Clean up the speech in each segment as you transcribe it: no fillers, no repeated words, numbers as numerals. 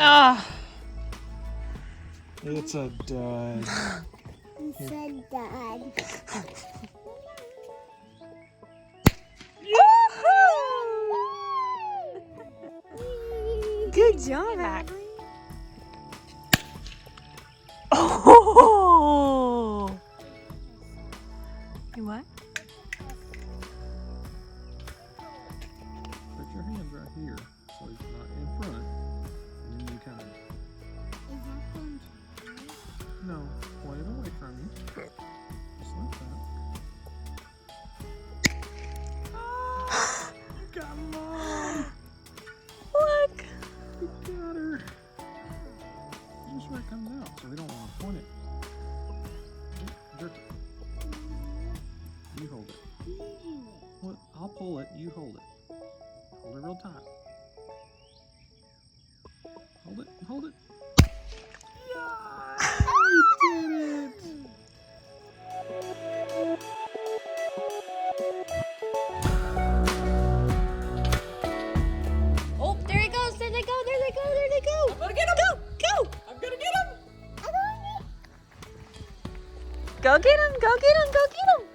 Ah. It's a dud. It's a dud. Good job, Ashley. Oh! You what? Put your hands right here so he's not in front. And then you kind of. Is that going to No, point it away from you. Just like that. You got Mom! Look! You got her! Just where it comes out, so we don't want to point it. Jerk it. You hold it. Well, I'll pull it, you hold it. Hold it real tight. Hold it, hold it. Yeah! We did it! Oh, there he goes! There they go! There they go! There they go! I'm gonna get him! Go! Go! I'm gonna get him! Go get him! Go get him! Go get him!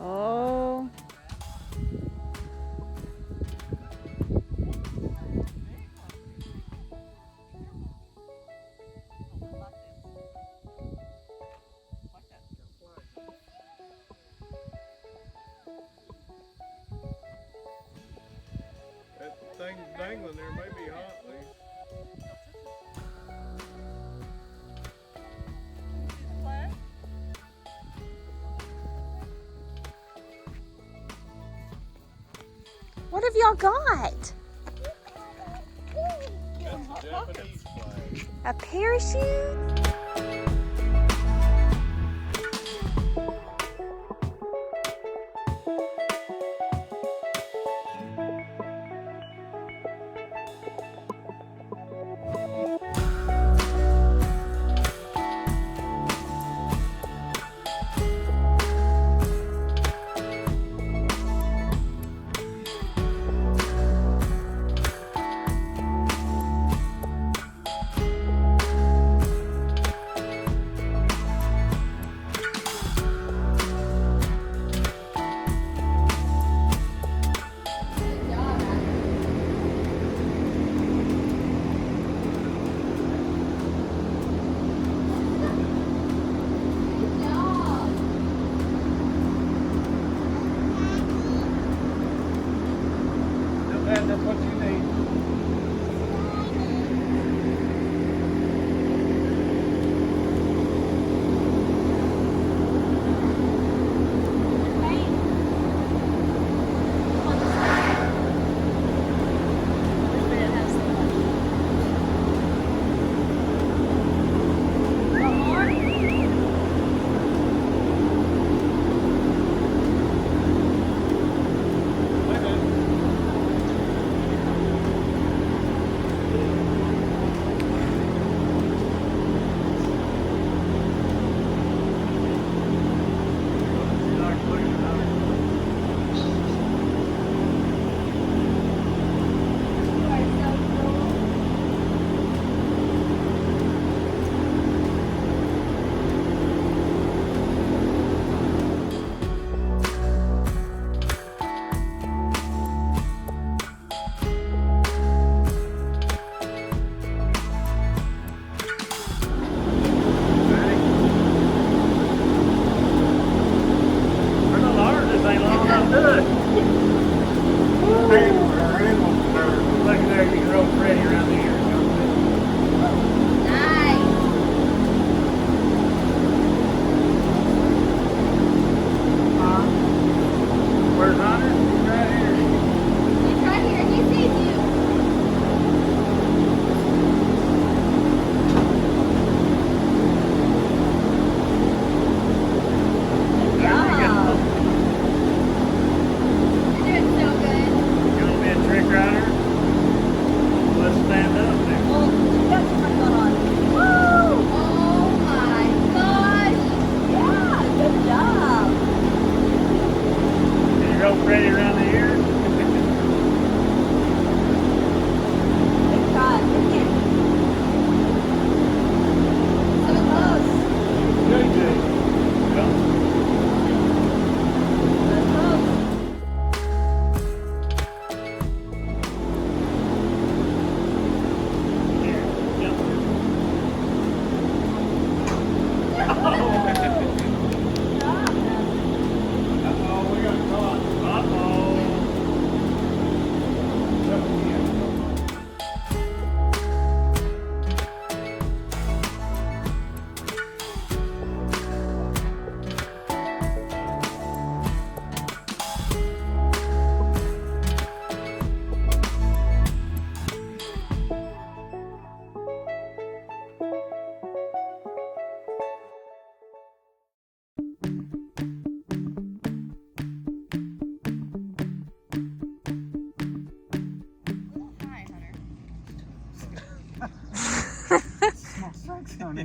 Oh. That thing dangling there may be hot, Lee. What have y'all got? That's a Japanese flag. A parachute?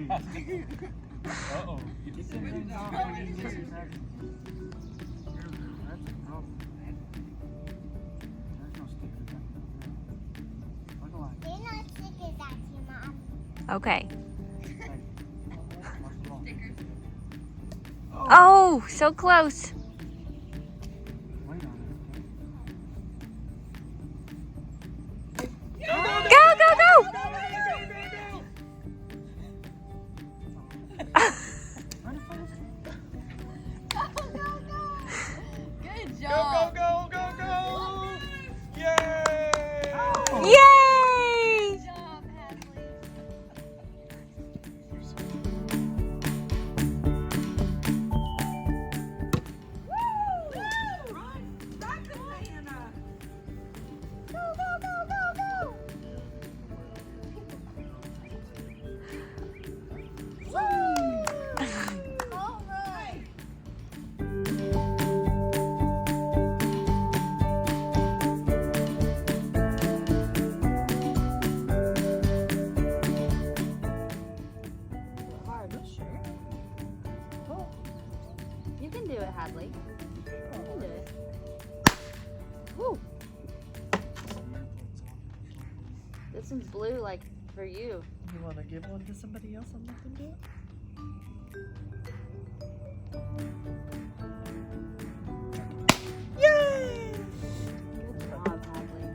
Uh-oh. Get some things off when you get some seconds. That's a problem. There's no stickers back there. Look alike. They're not stickers at you, Mom. Okay. Hey, what's wrong? Oh, so close. Wait on it. Go, go, go! Run fast. Good Go, job. go, go, go, go! Yay! Yay! Good job, Hadley. All right. Hard, sure. Oh. You can do it, Hadley. You can do it. Woo! This one's blue, like for you. You want to give one to somebody else and let them do it? Yay! Good job, Hadley.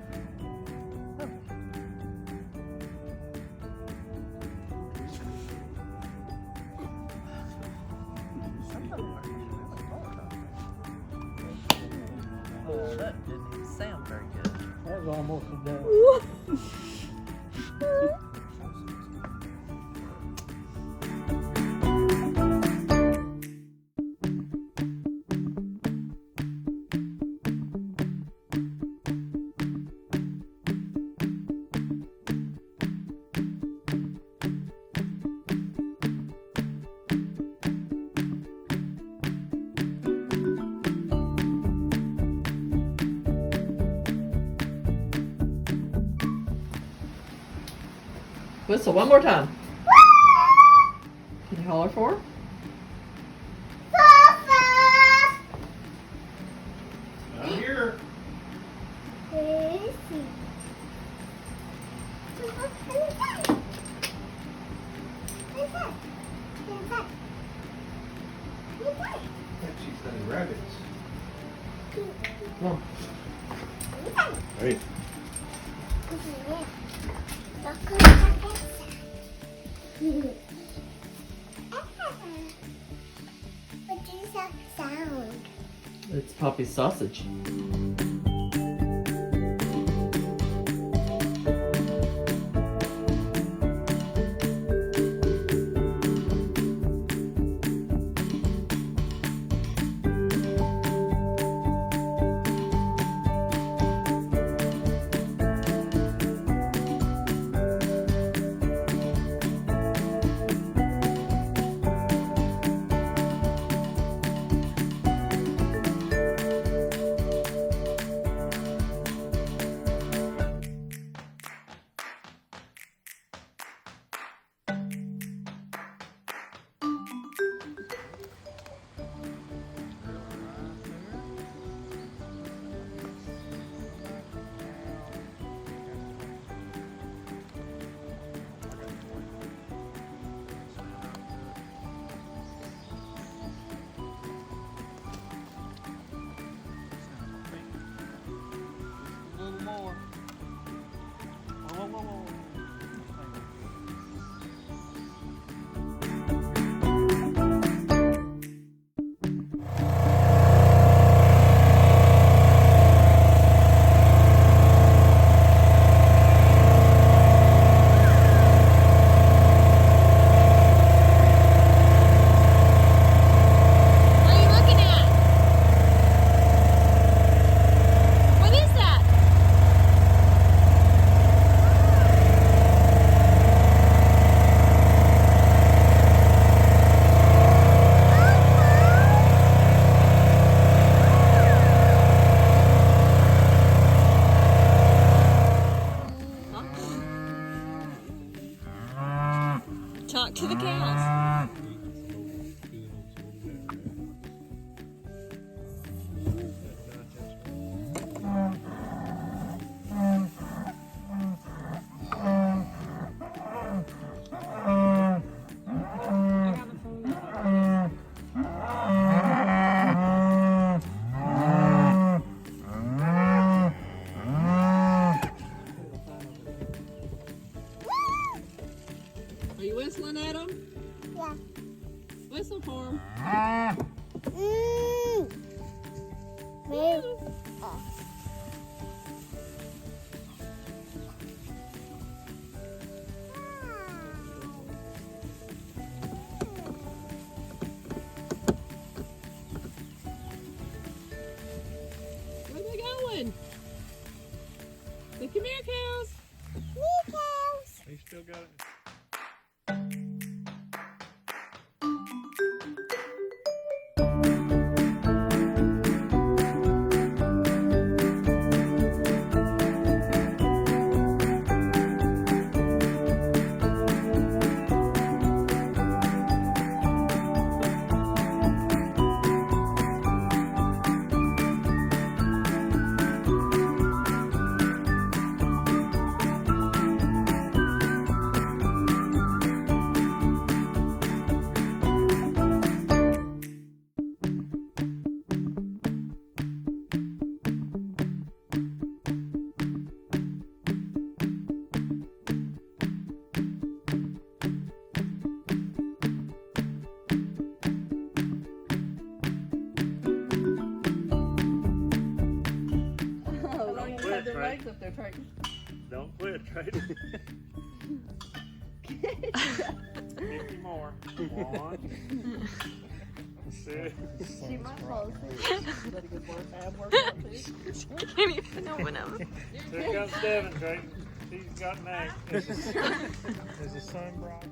Some of them are really hard. Oh, that didn't even sound very good. That was almost a death. Whistle one more time. Can you holler for her? I'm here. Where is he? I think she's done rabbits. Come on. Hey. What is that sound? It's Poppy's sausage. Talk to the cows. Are you whistling at them? Yeah. Whistle for them. Where? Where are they going? Come here, cows. Cows. He still got it. Have their legs up there, Triton. Don't quit, Trey. 50 more. 1, 6. She might fall asleep. Let it get work, ab workout too. Can't even open them. Here comes Devin, Trey. He's got neck. Is the sun bright?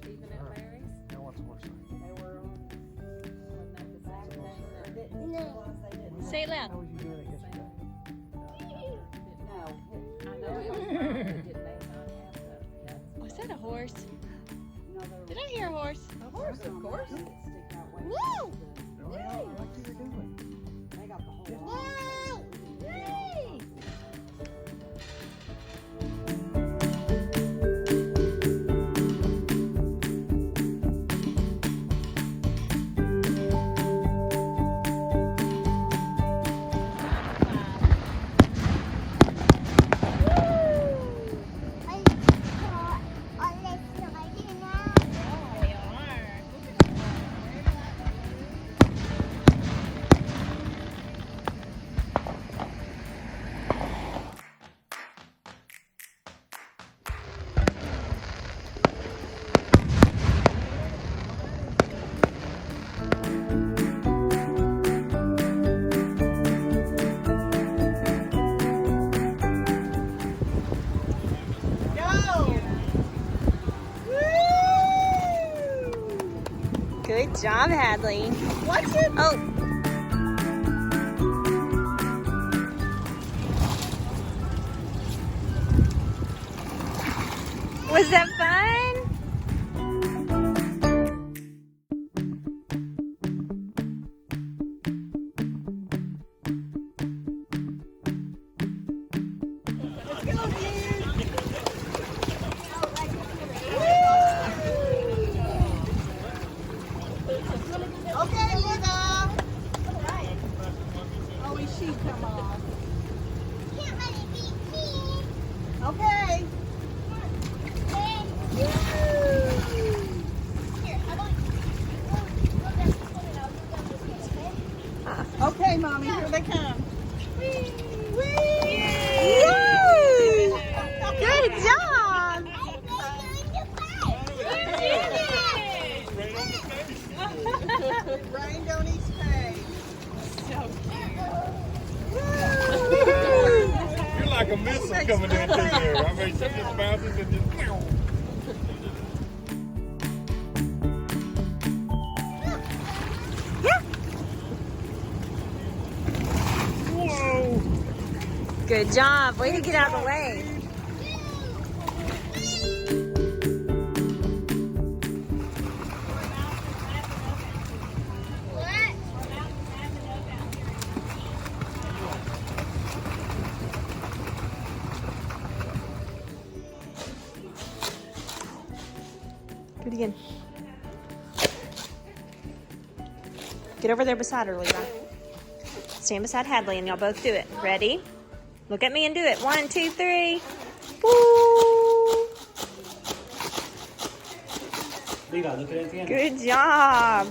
Even at Mary's, Now what's the worst thing? they were on the exact thing that didn't No. realize they didn't. Say it loud. How was you doing it yesterday? No, I know it was wrong. It didn't base on half the cuts. Was that a horse? You know, there Did I hear a horse? A horse, of course. stick out way. Woo! Oh, yeah, I like what you're doing. They got the whole Yay! Yay! Good job, Hadley. Watch it. Oh. Was that fun? Okay, look up. Oh, his sheet come off. Can't let it beat me. Okay. Here, I want. Okay, Mommy, here they come. Yay! Good job! Rained on his face. You're like a missile coming in through there. I mean, something just bounces and just. Whoa! Good job. Way to get out of the way. Do it again. Get over there beside her, Levi. Stand beside Hadley and y'all both do it. Ready? Look at me and do it. 1, 2, 3. Woo! Levi, look at it again. Good job.